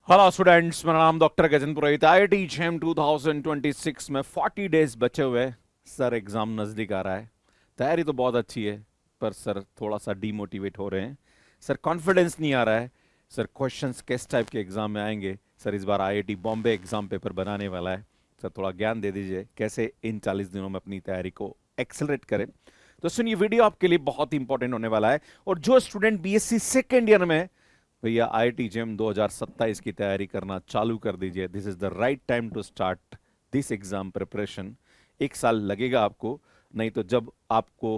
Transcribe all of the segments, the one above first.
Hello students, मेरा नाम doctor Gajendra पुरोहित। IIT GeM 2026 में 40 डेज बचे हुए सर। एग्जाम नजदीक आ रहा है। तैयारी तो बहुत अच्छी है, पर सर थोड़ा सा डीमोटिवेट हो रहे हैं। सर कॉन्फिडेंस नहीं आ रहा है। सर क्वेश्चंस किस टाइप के एग्जाम में आएंगे? सर इस बार आईआईटी बॉम्बे एग्जाम पेपर बनाने वाला है। सर थोड़ा ज्ञान दे दीजिए कैसे इन 40 दिनों में अपनी तैयारी को एक्सेलरेट करें। तो सुनिए, वीडियो आपके लिए बहुत इंपॉर्टेंट होने वाला है। और जो स्टूडेंट बीएससी सेकेंड ईयर में है, भैया आईआईटी जेम 2027 की तैयारी करना चालू कर दीजिए। This is the right time to start this exam preparation. एक साल लगेगा आपको, नहीं तो जब आपको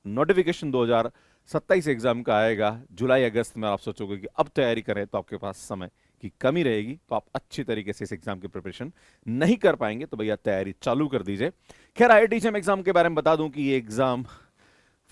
नोटिफिकेशन 2027 एग्जाम का आएगा जुलाई अगस्त में, आप सोचोगे कि अब तैयारी करें, तो आपके पास समय की कमी रहेगी, तो आप अच्छी तरीके से इस एग्जाम की प्रिपरेशन नहीं कर पाएंगे। तो भैया तैयारी चालू कर दीजिए। खैर, आईआईटी जेम एग्जाम के बारे में बता दूं कि ये एग्जाम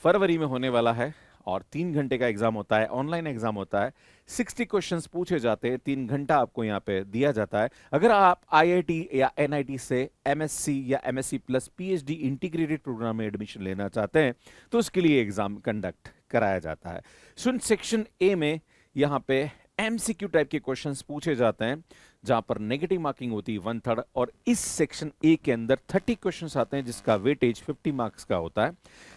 फरवरी में होने वाला है और 3 घंटे का एग्जाम होता है, ऑनलाइन एग्जाम होता है। 60 क्वेश्चंस पूछे जाते हैं, 3 घंटा आपको यहाँ पे दिया जाता है। अगर आप आईआईटी या एनआईटी से एमएससी या MSc plus PhD integrated programme में एडमिशन लेना चाहते हैं, तो उसके लिए एग्जाम कंडक्ट कराया जाता है। सुन, सेक्शन ए में यहाँ पे एमसीक्यू टाइप के क्वेश्चंस पूछे जाते हैं, जहां पर नेगेटिव मार्किंग होती है 1/3। और इस सेक्शन ए के अंदर 30 क्वेश्चंस आते हैं, जिसका वेटेज 50 मार्क्स का होता है।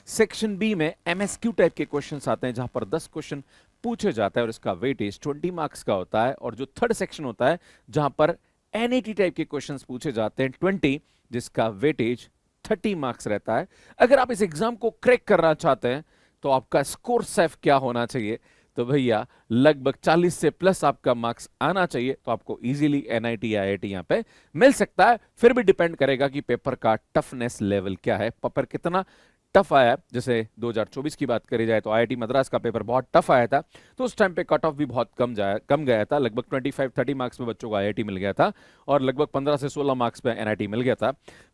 सेक्शन बी में एमएसक्यू टाइप के क्वेश्चंस आते हैं, जहां पर 10 क्वेश्चन पूछे जाता है और इसका वेटेज 20 मार्क्स का होता है। और जो थर्ड सेक्शन होता है, जहां पर एनईटी टाइप के क्वेश्चंस पूछे जाते हैं 20, जिसका वेटेज 30 मार्क्स रहता है। अगर आप इस एग्जाम को क्रैक करना चाहते हैं, तो आपका स्कोर सेफ क्या होना चाहिए? तो भैया लगभग 40 से प्लस आपका मार्क्स आना चाहिए, तो आपको इजीली एनआईटी या आईआईटी यहां पे मिल सकता है। फिर भी डिपेंड करेगा कि पेपर का टफनेस लेवल क्या है, पेपर कितना टफ आया। जैसे 2024 की बात करी जाए तो आईआईटी मद्रास का पेपर बहुत टफ आया था, तो उस टाइम पे कट ऑफ भी बहुत कम गया था। लगभग 25-30 मार्क्स में बच्चों को आईआईटी मिल गया था और लगभग 15 से 16 मार्क्स पे एनआईटी मिल गया था।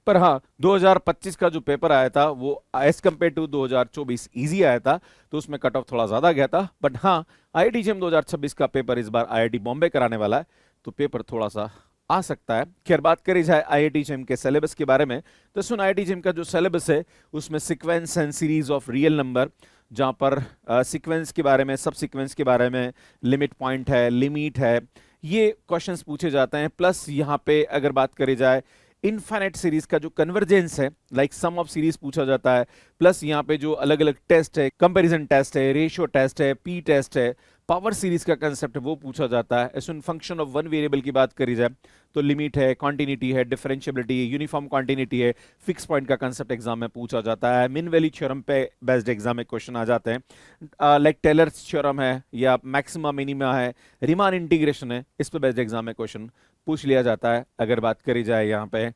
पर हाँ, 2025 का जो पेपर आया था वो एज कम्पेयर टू 2024 ईजी आया था, तो उसमें कट ऑफ थोड़ा ज्यादा गया था। बट हाँ, आईआईटी जेम 2026 का पेपर इस बार आईआईटी बॉम्बे कराने वाला है, तो पेपर थोड़ा सा आ सकता है। खैर, बात करी जाए आईआईटी जेम के सिलेबस के बारे में, तो सुन, आईआईटी जेम का जो सिलेबस है उसमें sequence and series of real number, जहां पर सीक्वेंस के बारे में, सब सीक्वेंस के बारे में, लिमिट पॉइंट है, लिमिट है, ये क्वेश्चंस पूछे जाते हैं। प्लस यहाँ पे अगर बात करी जाए इनफाइनाइट सीरीज का जो कन्वर्जेंस है, लाइक सम ऑफ सीरीज पूछा जाता है। प्लस यहाँ पे जो अलग अलग टेस्ट है, कंपैरिजन टेस्ट है, रेशियो टेस्ट है, पी टेस्ट है, पावर सीरीज का कंसेप्ट है, वो पूछा जाता है। ऐसे फंक्शन ऑफ वन वेरिएबल की बात करी जाए तो लिमिट है, कॉन्टिन्यूटी है, डिफरेंशियबिलिटी है, यूनिफॉर्म कॉन्टिन्यूटी है, फिक्स पॉइंट का कंसेप्ट एग्जाम में पूछा जाता है। मिन वैल्यू थ्योरम पे बेस्ड एग्जाम में क्वेश्चन आ जाते हैं, लाइक टेलर्स थ्योरम है या मैक्सिमा मिनिमा है, रीमान इंटीग्रेशन है, इस पे बेस्ड एग्जाम में क्वेश्चन पूछ लिया जाता है। अगर बात करी जाए यहाँ पे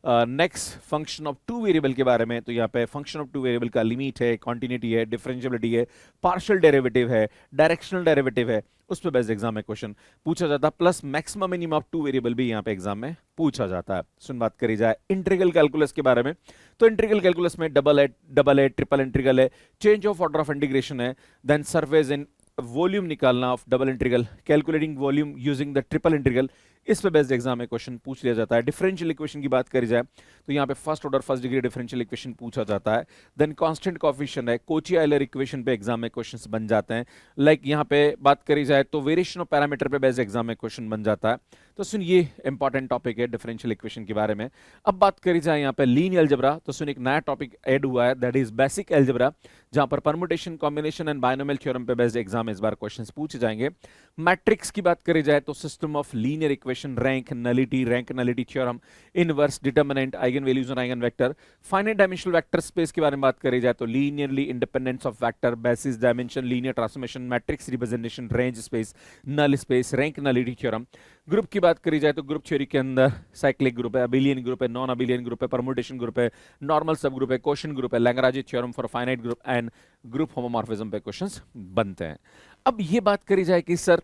next function of two variable के बारे में, तो यहाँ पे फंक्शन ऑफ टू वेरिएबल का लिमिट है, कॉन्टिन्यूटी है, डिफरेंशियबिलिटी है, पार्शियल डेरिवेटिव है, डायरेक्शनल डेरिवेटिव है, उस पे बेस्ड एग्जाम में क्वेश्चन पूछा जाता है। Plus maximum minimum of two variable भी यहाँ पे एग्जाम में पूछा जाता है। सुन, बात करी जाए इंटीग्रल कैलकुलस के बारे में, तो इंटीग्रल कैलकुलस में डबल है, ट्रिपल इंटीग्रल है, change of order of integration है, देन सरफेस इन वॉल्यूम निकालना of double integral, calculating volume using the triple integral, इस पे बेस्ड एग्जाम में क्वेश्चन पूछ लिया जाता है। डिफरेंशियल इक्वेशन की बात करी जाए तो यहाँ पे first order first degree differential equation पूछा जाता है। देन कांस्टेंट कोएफिशिएंट है, कोची आयलर इक्वेशन पे एग्जाम में क्वेश्चंस बन जाते हैं। लाइक यहाँ पे बात करी जाए तो वेरिएशन ऑफ पैरामीटर पे बेस्ड एग्जाम में क्वेश्चन बन जाता है। तो सुन, ये इंपॉर्टेंट टॉपिक है डिफरेंशियल इक्वेशन के बारे में। अब बात करी जाए यहाँ पे लीनियर अलजेब्रा, तो सुन, एक नया टॉपिक ऐड हुआ है, दैट इज बेसिक अलजेब्रा, जहां पर permutation, combination and binomial theorem पे बेस्ड एग्जाम इस बार क्वेश्चंस पूछे जाएंगे। मैट्रिक्स की बात करी जाए तो system of linear equation, rank nullity theorem, inverse, determinant, eigen values और eigen vector. Finite dimensional vector space के बारे में बात करी जाए तो linearly independence of vector, basis, dimension, linear transformation, matrix representation, range space, null space, rank nullity theorem. Group की बात करी जाए तो ग्रुप थ्योरी के अंदर साइक्लिक ग्रुप है, अबिलियन ग्रुप है, नॉन अबिलियन ग्रुप है, परमुटेशन ग्रुप है, नॉर्मल सब ग्रुप है, क्वोशिएंट ग्रुप है, Lagrange theorem for finite group and group homomorphism पे क्वेश्चंस बनते हैं। अब ये बात करी जाए कि सर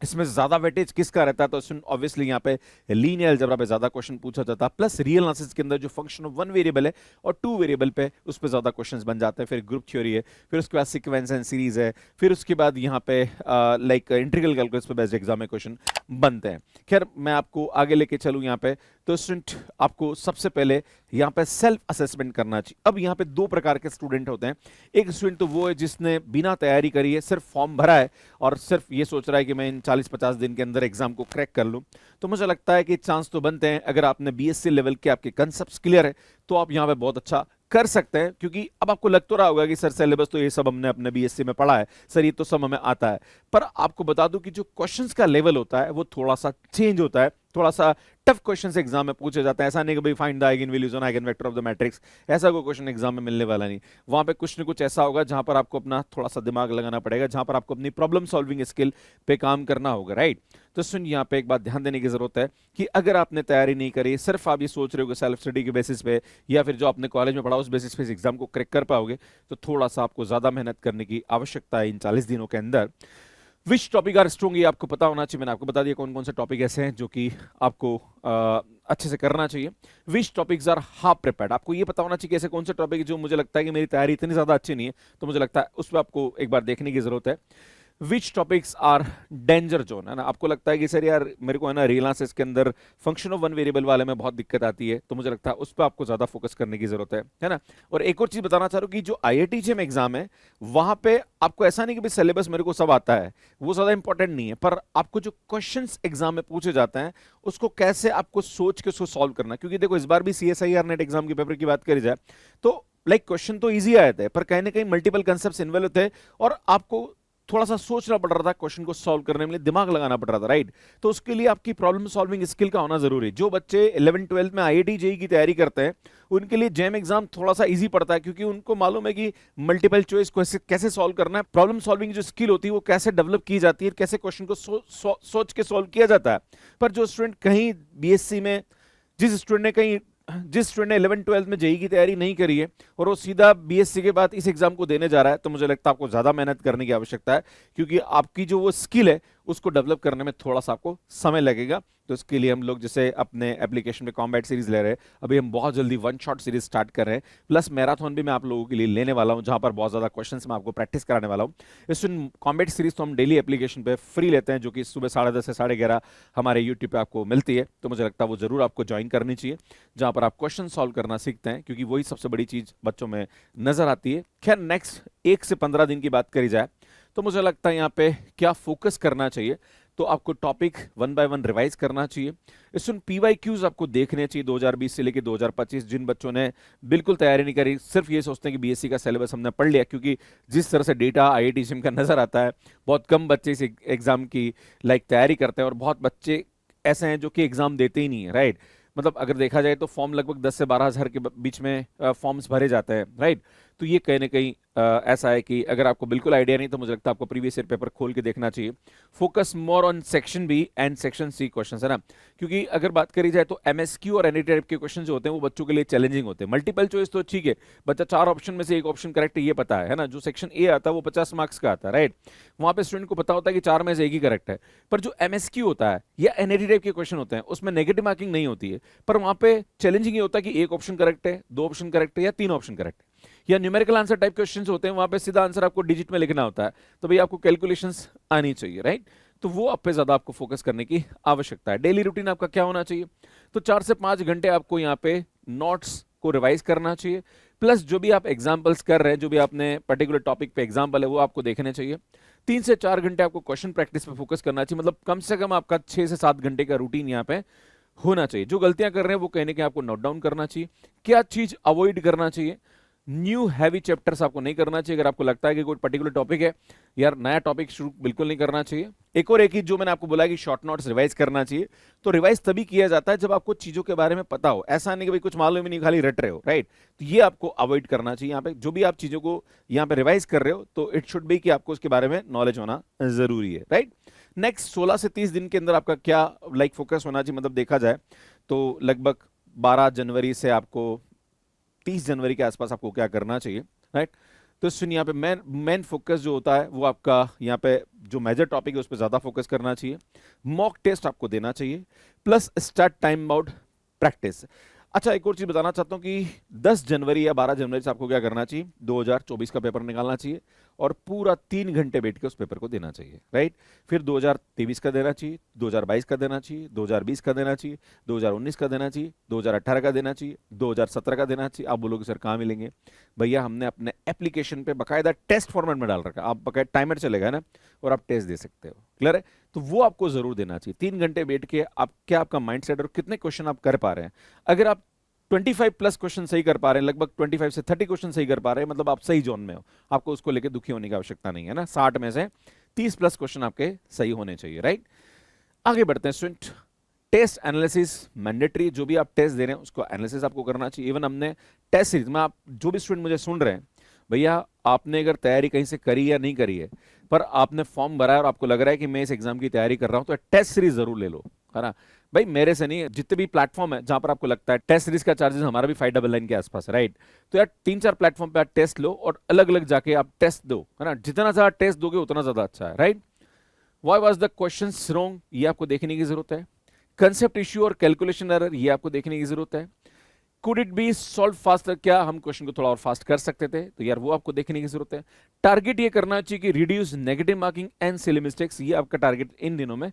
इसमें ज्यादा वेटेज किसका रहता है, तो ऑब्वियसली यहाँ पे लीनियर अलजेब्रा पे ज्यादा क्वेश्चन पूछा जाता है। प्लस रियल एनालिसिस के अंदर जो फंक्शन ऑफ वन वेरिएबल है और टू वेरिएबल पे उस पे ज्यादा क्वेश्चंस बन जाते हैं। फिर ग्रुप थ्योरी है, फिर उसके बाद सीक्वेंस एंड सीरीज है, फिर उसके बाद यहाँ पे लाइक इंटीग्रल कैलकुलस पे बेस्ड एग्जाम में क्वेश्चन बनते हैं। खैर, मैं आपको आगे लेके चलूँ यहाँ पे, तो स्टूडेंट आपको सबसे पहले यहाँ पे सेल्फ असेसमेंट करना चाहिए। अब यहाँ पे दो प्रकार के स्टूडेंट होते हैं। एक स्टूडेंट तो वो है जिसने बिना तैयारी करी है, सिर्फ फॉर्म भरा है और सिर्फ ये सोच रहा है कि मैं इन 40-50 दिन के अंदर एग्जाम को क्रैक कर लूं, तो मुझे लगता है कि चांस तो बनते हैं। अगर आपने बीएससी लेवल के आपके कंसेप्ट क्लियर है तो आप यहाँ पे बहुत अच्छा कर सकते हैं, क्योंकि अब आपको लग तो रहा होगा कि सर सिलेबस तो ये सब हमने अपने बीएससी में पढ़ा है, सर ये तो सब हमें आता है। पर आपको बता दूं कि जो क्वेश्चंस का लेवल होता है वो थोड़ा सा चेंज होता है, थोड़ा सा टफ क्वेश्चन एग्जाम में पूछे जाते हैं। ऐसा नहीं कि भाई find the eigen values on eigen vector of the matrix, ऐसा कोई क्वेश्चन एग्जाम में मिलने वाला नहीं। वहां पे कुछ न कुछ ऐसा होगा जहां पर आपको अपना थोड़ा सा दिमाग लगाना पड़ेगा, जहां पर आपको अपनी प्रॉब्लम सॉल्विंग स्किल पे काम करना होगा, राइट। तो सुन, यहाँ पे एक बात ध्यान देने की जरूरत है कि अगर आपने तैयारी नहीं करी, सिर्फ आप ये सोच रहे हो कि सेल्फ स्टडी के बेसिस पे या फिर जो आपने कॉलेज में पढ़ा उस बेसिस पे इस एग्जाम को क्रैक कर पाओगे, तो थोड़ा सा आपको ज्यादा मेहनत करने की आवश्यकता है इन 40 दिनों के अंदर। विच टॉपिक आर स्ट्रॉन्ग, ये आपको पता होना चाहिए। मैंने आपको बता दिया कौन कौन से टॉपिक ऐसे हैं जो कि आपको अच्छे से करना चाहिए। विच टॉपिक्स आर हाफ प्रिपेयर्ड, आपको ये पता होना चाहिए कि ऐसे कौन से टॉपिक जो मुझे लगता है कि मेरी तैयारी इतनी ज्यादा अच्छी नहीं है, तो मुझे लगता है उस पर आपको एक बार देखने की जरूरत है। विच टॉपिक्स आर डेंजर जोन, है ना, आपको लगता है कि सर यार मेरे को है ना रील एनालिसिस के अंदर फंक्शन ऑफ वन वेरिएबल वाले में बहुत दिक्कत आती है, तो मुझे लगता है उस पर आपको ज्यादा फोकस करने की जरूरत है ना। और एक और चीज बताना चाह रहा हूं कि जो आईआईटी जेईई एग्जाम है वहां पे आपको ऐसा नहीं कि भाई सिलेबस मेरे को सब आता है, वो ज्यादा इंपॉर्टेंट नहीं है, पर आपको जो क्वेश्चंस एग्जाम में पूछे जाते हैं उसको कैसे आपको सोच के उसको सॉल्व करना। क्योंकि देखो इस बार भी सीएसआईआर नेट एग्जाम के पेपर की बात करी जाए तो लाइक क्वेश्चन तो ईजी आए थे, पर कहीं ना कहीं मल्टीपल कंसेप्ट इन्वॉल्व थे और आपको थोड़ा सा सोचना पड़ रहा था, क्वेश्चन को सॉल्व करने में दिमाग लगाना पड़ रहा था, राइट। तो उसके लिए आपकी प्रॉब्लम सॉल्विंग स्किल का होना जरूरी है। जो बच्चे 11-12 में आईआईटी जेईई की तैयारी करते हैं उनके लिए जेईई एग्जाम थोड़ा सा इजी पड़ता है, क्योंकि उनको मालूम है कि मल्टीपल चॉइस को कैसे सॉल्व करना है, प्रॉब्लम सॉल्विंग जो स्किल होती है वो कैसे डेवलप की जाती है, कैसे क्वेश्चन को सोच के सॉल्व किया जाता है। पर जो स्टूडेंट कहीं बीएससी में, जिस स्टूडेंट ने 11-12 में जेईई की तैयारी नहीं करी है और वो सीधा बीएससी के बाद इस एग्जाम को देने जा रहा है, तो मुझे लगता है आपको ज्यादा मेहनत करने की आवश्यकता है, क्योंकि आपकी जो वो स्किल है उसको डेवलप करने में थोड़ा सा आपको समय लगेगा। तो इसके लिए हम लोग जैसे अपने एप्लीकेशन में कॉम्बैट सीरीज ले रहे हैं, अभी हम बहुत जल्दी वन शॉट सीरीज स्टार्ट कर रहे हैं, प्लस मैराथन भी मैं आप लोगों के लिए लेने वाला हूं, जहां पर बहुत ज्यादा क्वेश्चंस मैं आपको प्रैक्टिस कराने वाला हूं। इस कॉम्बैट सीरीज तो हम डेली एप्लीकेशन पे फ्री लेते हैं, जो कि सुबह 10:30 से 11:30 हमारे यूट्यूब पे आपको मिलती है। तो मुझे लगता है वो जरूर आपको ज्वाइन करनी चाहिए, जहां पर आप क्वेश्चन सॉल्व करना सीखते हैं, क्योंकि वही सबसे बड़ी चीज बच्चों में नजर आती है। खैर, नेक्स्ट 1 से 15 दिन की बात करी जाए तो मुझे लगता है यहाँ पे क्या फोकस करना चाहिए, तो आपको टॉपिक 1 बाय 1 रिवाइज करना चाहिए। इसमें पीवाईक्यूज आपको देखने चाहिए 2020 से लेकर 2025। जिन बच्चों ने बिल्कुल तैयारी नहीं करी, सिर्फ ये सोचते हैं कि बीएससी का सिलेबस हमने पढ़ लिया, क्योंकि जिस तरह से डेटा आईआईटी जेईई का नजर आता है, बहुत कम बच्चे इस एग्जाम की तैयारी करते हैं और बहुत बच्चे ऐसे हैं जो कि एग्जाम देते ही नहीं है, राइट। मतलब अगर देखा जाए तो फॉर्म लगभग 10 से 12 हज़ार के बीच में फॉर्म्स भरे जाते हैं, राइट। तो ये कहीं ना कहीं ऐसा है कि अगर आपको बिल्कुल आइडिया नहीं, तो मुझे लगता है आपको प्रीवियस ईयर पेपर खोल के देखना चाहिए। Focus more on section B and section C question, है ना, क्योंकि अगर बात करी जाए तो एमएसक्यू और एनी टाइप के क्वेश्चन जो होते हैं वो बच्चों के लिए चैलेंजिंग होते हैं। मल्टीपल चॉइस तो ठीक है, बच्चा 4 ऑप्शन में से एक ऑप्शन करेक्ट है ये पता है ना, जो सेक्शन ए आता है वो 50 मार्क्स का आता है, राइट। वहां पे स्टूडेंट को पता होता है कि 4 में से एक ही करेक्ट है। पर जो एमएसक्यू होता है या एनी टाइप के क्वेश्चन होते हैं उसमें नेगेटिव मार्किंग नहीं होती है, पर वहां पे चैलेंजिंग ये होता है कि एक ऑप्शन करेक्ट है, 2 ऑप्शन करेक्ट है या 3 ऑप्शन करेक्ट है। या न्यूमेरिकल आंसर टाइप क्वेश्चंस होते हैं, वहां पे सीधा आंसर आपको डिजिट में लिखना होता है, तो भाई आपको कैलकुलेशंस आनी चाहिए, राइट। तो वो आप पे ज्यादा आपको फोकस करने की आवश्यकता है। डेली रूटीन आपका क्या होना चाहिए, तो 4 से 5 घंटे आपको यहाँ पे नोट्स को रिवाइज करना चाहिए, प्लस जो भी आप एग्जाम्पल्स कर रहे हैं, जो भी आपने पर्टिकुलर टॉपिक पे एग्जाम्पल है वो आपको देखने चाहिए। 3 से 4 घंटे आपको क्वेश्चन प्रैक्टिस पे फोकस करना चाहिए, मतलब कम से कम आपका 6 से 7 घंटे का रूटीन यहाँ पे होना चाहिए। जो गलतियां कर रहे हैं वो कहने के आपको नोट डाउन करना चाहिए, क्या चीज अवॉइड करना चाहिए। न्यू हैवी चैप्टर्स आपको नहीं करना चाहिए। अगर आपको लगता है कि कोई पर्टिकुलर टॉपिक है, यार नया टॉपिक शुरू बिल्कुल नहीं करना चाहिए। एक ही जो मैंने आपको बोला कि शॉर्ट नोट्स रिवाइज करना चाहिए, तो रिवाइज तभी किया जाता है जब आपको चीजों के बारे में पता हो। ऐसा नहीं कि भाई कुछ मालूम ही नहीं, खाली रट रहे हो, राइट। तो ये आपको अवॉइड करना चाहिए। यहाँ पे जो भी आप चीजों को यहाँ पे रिवाइज कर रहे हो, तो इट शुड बी कि आपको उसके बारे में नॉलेज होना जरूरी है, राइट। नेक्स्ट 16 से 30 दिन के अंदर आपका क्या फोकस होना चाहिए, मतलब देखा जाए तो लगभग 12 जनवरी से आपको 30 जनवरी के आसपास आपको क्या करना चाहिए, राइट। तो सुनिए, यहाँ पे मेन फोकस जो होता है वो आपका यहाँ पे जो मेजर टॉपिक है उस पर ज्यादा फोकस करना चाहिए। मॉक टेस्ट आपको देना चाहिए, plus start time bound practice. अच्छा, एक और चीज बताना चाहता हूँ कि 10 जनवरी या 12 जनवरी से आपको क्या करना चाहिए, 2024 का पेपर निकालना चाहिए। और पूरा 3 घंटे बैठ के उस पेपर को देना चाहिए, राइट। फिर 2023 का देना चाहिए, 2022 का देना चाहिए, 2020 का देना चाहिए, 2019 का देना चाहिए, 2018 का देना चाहिए, 2017 का देना चाहिए। आप बोलोगे सर कहाँ मिलेंगे? भैया हमने अपने एप्लीकेशन पे बकायदा टेस्ट फॉर्मेट में डाल रखा है, आप बकायदा टाइमर चलेगा ना और आप टेस्ट दे सकते हो, क्लियर है। तो वो आपको जरूर देना चाहिए। 3 घंटे बैठ के आप क्या आपका माइंडसेट और कितने क्वेश्चन आप कर पा रहे हैं। अगर आप 25 प्लस क्वेश्चन सही कर पा रहे हैं, लगभग 25 से 30 क्वेश्चन सही कर पा रहे हैं, मतलब आप सही जोन में हो, आपको उसको लेकर दुखी होने की आवश्यकता नहीं है ना। 60 में से 30 प्लस क्वेश्चन आपके सही होने चाहिए, राइट। आगे बढ़ते हैं स्टूडेंट। टेस्ट एनालिसिस मैंडेटरी, जो भी आप टेस्ट दे रहे हैं उसको एनालिसिस आपको करना चाहिए। इवन हमने टेस्ट सीरीज में, आप जो भी स्टूडेंट मुझे सुन रहे हैं, भैया आपने अगर तैयारी कहीं से करी या नहीं करी है, पर आपने फॉर्म भरा है और आपको लग रहा है कि मैं इस एग्जाम की तैयारी कर रहा हूं, तो टेस्ट सीरीज जरूर ले लो, है ना। भाई मेरे से नहीं, जितने भी प्लेटफॉर्म है जहां पर आपको लगता है टेस्ट सीरीज का चार्जेस हमारा भी 599 के आसपास है, राइट। तो यार 3-4 प्लेटफॉर्म पे आप टेस्ट लो और अलग अलग जाके आप टेस्ट दो, है ना। जितना ज्यादा टेस्ट दोगे उतना ज्यादा अच्छा है, right. Why was the questions wrong, ये आपको देखने की जरूरत है। कंसेप्ट इश्यू और कैलकुलेशन एरर, ये आपको देखने की जरूरत है। Could it be solve faster, क्या हम क्वेश्चन को थोड़ा और फास्ट कर सकते थे, तो यार वो आपको देखने की जरूरत है। टारगेट ये करना चाहिए कि reduce negative marking and silly mistakes, ये आपका टारगेट इन दिनों में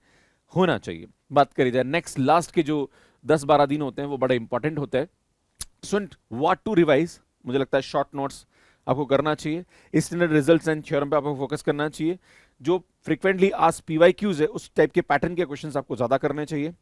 होना चाहिए। बात करी जाए नेक्स्ट लास्ट के जो 10-12 दिन होते हैं वो बड़े इंपॉर्टेंट होते हैं। स्टूडेंट व्हाट टू रिवाइज, मुझे लगता है शॉर्ट नोट्स आपको करना चाहिए। स्टैंडर्ड रिजल्ट्स एंड थ्योरम पे आपको फोकस करना चाहिए। जो फ्रीक्वेंटली आस्क्ड पीवाईक्यूज है उस टाइप के पैटर्न के क्वेश्चंस आपको ज्यादा करने चाहिए।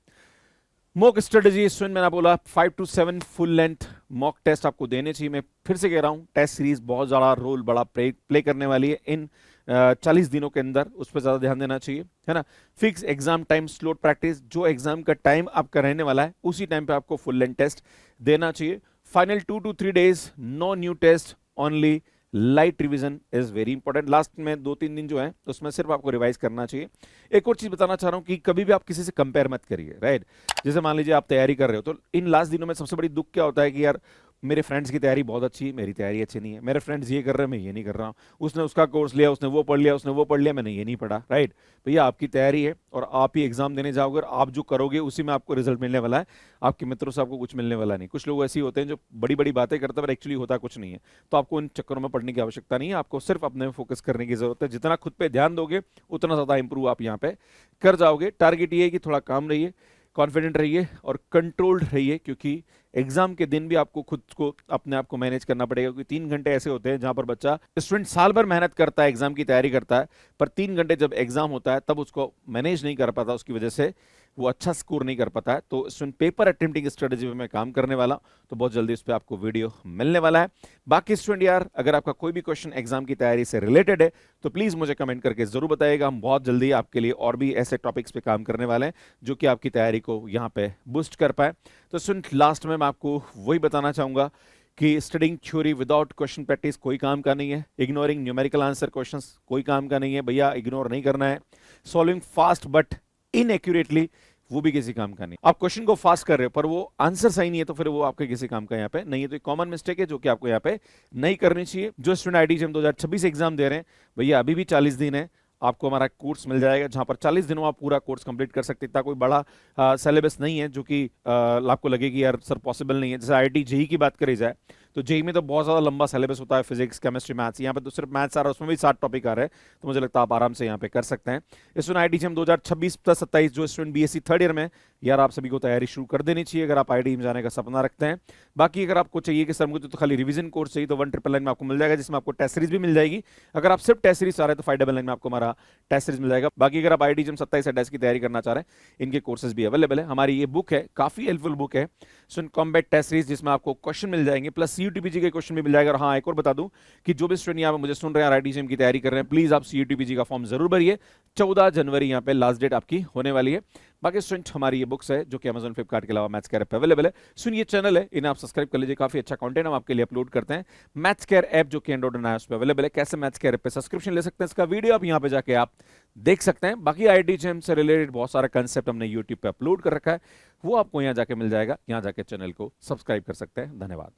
मॉक स्ट्रेटेजी, स्टूडेंट मैंने बोला 5 to 7 full length mock test आपको देने चाहिए। मैं फिर से कह रहा हूं, टेस्ट सीरीज बहुत ज्यादा रोल बड़ा प्ले करने वाली है इन 40 दिनों के अंदर, उस पर ज्यादा ध्यान देना चाहिए, है ना। Fix exam time slot practice, जो एग्जाम का टाइम आपका रहने वाला है उसी टाइम पे आपको फुल लेंथ टेस्ट देना चाहिए। Final 2 to 3 days no new test, only light revision is very important. Last में 2-3 दिन जो है उसमें सिर्फ आपको रिवाइज करना चाहिए। एक और चीज बताना चाह रहा हूं कि कभी भी आप किसी से कंपेयर मत करिए, राइट। जैसे मान लीजिए आप तैयारी कर रहे हो, तो इन लास्ट दिनों में सबसे बड़ी दुख क्या होता है कि यार मेरे फ्रेंड्स की तैयारी बहुत अच्छी है, मेरी तैयारी अच्छी नहीं है, मेरे फ्रेंड्स ये कर रहे हैं मैं ये नहीं कर रहा हूँ, उसने उसका कोर्स लिया, उसने वो पढ़ लिया, उसने वो पढ़ लिया, मैंने ये नहीं पढ़ा, राइट। भैया आपकी तैयारी है और आप ही एग्जाम देने जाओगे और आप जो करोगे उसी में आपको रिजल्ट मिलने वाला है, आपके मित्रों से आपको कुछ मिलने वाला नहीं। कुछ लोग ऐसे होते हैं जो बड़ी बड़ी बातें करते हैं पर एक्चुअली होता कुछ नहीं है, तो आपको इन चक्करों में पढ़ने की आवश्यकता नहीं है। आपको सिर्फ अपने में फोकस करने की जरूरत है। जितना खुद पे ध्यान दोगे उतना ज्यादा इंप्रूव आप यहाँ पे कर जाओगे। टारगेट ये है कि थोड़ा काम रहिए, कॉन्फिडेंट रहिए और कंट्रोल्ड रहिए, क्योंकि एग्जाम के दिन भी आपको खुद को अपने आप को मैनेज करना पड़ेगा। क्योंकि 3 घंटे ऐसे होते हैं जहां पर बच्चा स्टूडेंट साल भर मेहनत करता है, एग्जाम की तैयारी करता है, पर 3 घंटे जब एग्जाम होता है तब उसको मैनेज नहीं कर पाता, उसकी वजह से वो अच्छा स्कोर नहीं कर पाता है। तो स्टूडेंट पेपर अटेम्प्टिंग स्ट्रेटेजी पे मैं काम करने वाला, तो बहुत जल्दी उस पर आपको वीडियो मिलने वाला है। बाकी स्टूडेंट यार, अगर आपका कोई भी क्वेश्चन एग्जाम की तैयारी से रिलेटेड है तो प्लीज मुझे कमेंट करके जरूर बताइएगा। हम बहुत जल्दी आपके लिए और भी ऐसे टॉपिक्स पे काम करने वाले हैं जो कि आपकी तैयारी को यहाँ पे बूस्ट कर पाए। तो स्टूडेंट लास्ट में मैं आपको वही बताना चाहूंगा कि studying theory without question practice कोई काम का नहीं है। इग्नोरिंग न्यूमेरिकल आंसर क्वेश्चंस कोई काम का नहीं है भैया, इग्नोर नहीं करना है। सॉल्विंग फास्ट बट इनएक्यूरेटली, वो भी किसी काम का नहीं। आप क्वेश्चन को फास्ट कर रहे हो पर वो आंसर सही नहीं है, तो फिर वो आपके किसी काम का यहाँ पे नहीं है। तो एक कॉमन मिस्टेक है जो कि आपको यहाँ पे नहीं करनी चाहिए। जो स्टूडेंट आईआईटी 2026 एग्जाम दे रहे हैं, भैया अभी भी 40 दिन है, आपको हमारा कोर्स मिल जाएगा जहां पर 40 दिनों में आप पूरा कोर्स कंप्लीट कर सकते हैं। इतना कोई बड़ा सिलेबस नहीं है जो कि आपको लगे कि यार सर पॉसिबल नहीं है। जैसे आईआईटी जेई की बात करी जाए तो जेई में तो बहुत ज़्यादा लंबा सिलेबस होता है, फिजिक्स केमिस्ट्री मैथ्स। यहाँ पे तो सिर्फ मैथ्स आ रहा है, उसमें भी 7 टॉपिक आ रहे हैं, तो मुझे लगता है आप आराम से यहाँ पे कर सकते हैं। स्टूडेंट आईआईटी हम 2026+27 जो स्टूडेंट बीएससी थर्ड ईयर में, यार आप सभी को तैयारी शुरू कर देनी चाहिए अगर आप आईआईटी में जाने का सपना रखते हैं। बाकी अगर आपको चाहिए कि सर मुझे तो खाली रिवीजन कोर्स चाहिए, तो 1999 में आपको मिल जाएगा, जिसमें आपको टेस्ट सीरीज भी मिल जाएगी। अगर आप सिर्फ टेस्ट सीरीज आ रहे हैं तो 599 में आपको हमारा टेस्ट सीरीज मिल जाएगा। बाकी अगर आप आईआईटी 27 अटैच की तैयारी करना चाह रहे हैं, इनके कोर्सेज भी अवेलेबल है। हमारी ये बुक है, काफी हेल्पफुल बुक है, स्टूडेंट कॉम्बैट टेस्ट सीरीज, जिसमें आपको क्वेश्चन मिल जाएंगे प्लस सीयूटीपीजी के क्वेश्चन भी मिल जाएगा। और हाँ, एक और बता दूं कि जो भी स्टूडेंट यहाँ पे मुझे सुन रहे हैं आईआईटी की तैयारी कर रहे हैं, प्लीज आप सीयूटीपीजी का फॉर्म जरूर भरिए। 14 जनवरी यहाँ पे लास्ट डेट आपकी होने वाली है। बाकी स्टूडेंट हमारी ये बुक्स है जो कि Amazon फ्लिपकार्ट के अलावा मैथ्स केयर ऐप पे अवेलेबल है। सुनिए चैनल है, इन्हें आप सब्सक्राइब कर लीजिए, काफी अच्छा कंटेंट हम आपके लिए अपलोड करते हैं। मैथ्स केयर ऐप जो कि एंड्रॉइड एंड आईओएस पे अवेलेबल है। कैसे मैथ्स केयर ऐप पे सब्सक्रिप्शन ले सकते हैं, इसका वीडियो आप यहाँ पे जाके आप देख सकते हैं। बाकी आईआईटी जेईई से रिलेटेड बहुत सारा कंसेप्ट हमने यूट्यूब पे अपलोड कर रखा है, वो आपको यहाँ जाके मिल जाएगा। यहाँ जाके चैनल को सब्सक्राइब कर सकते हैं। धन्यवाद।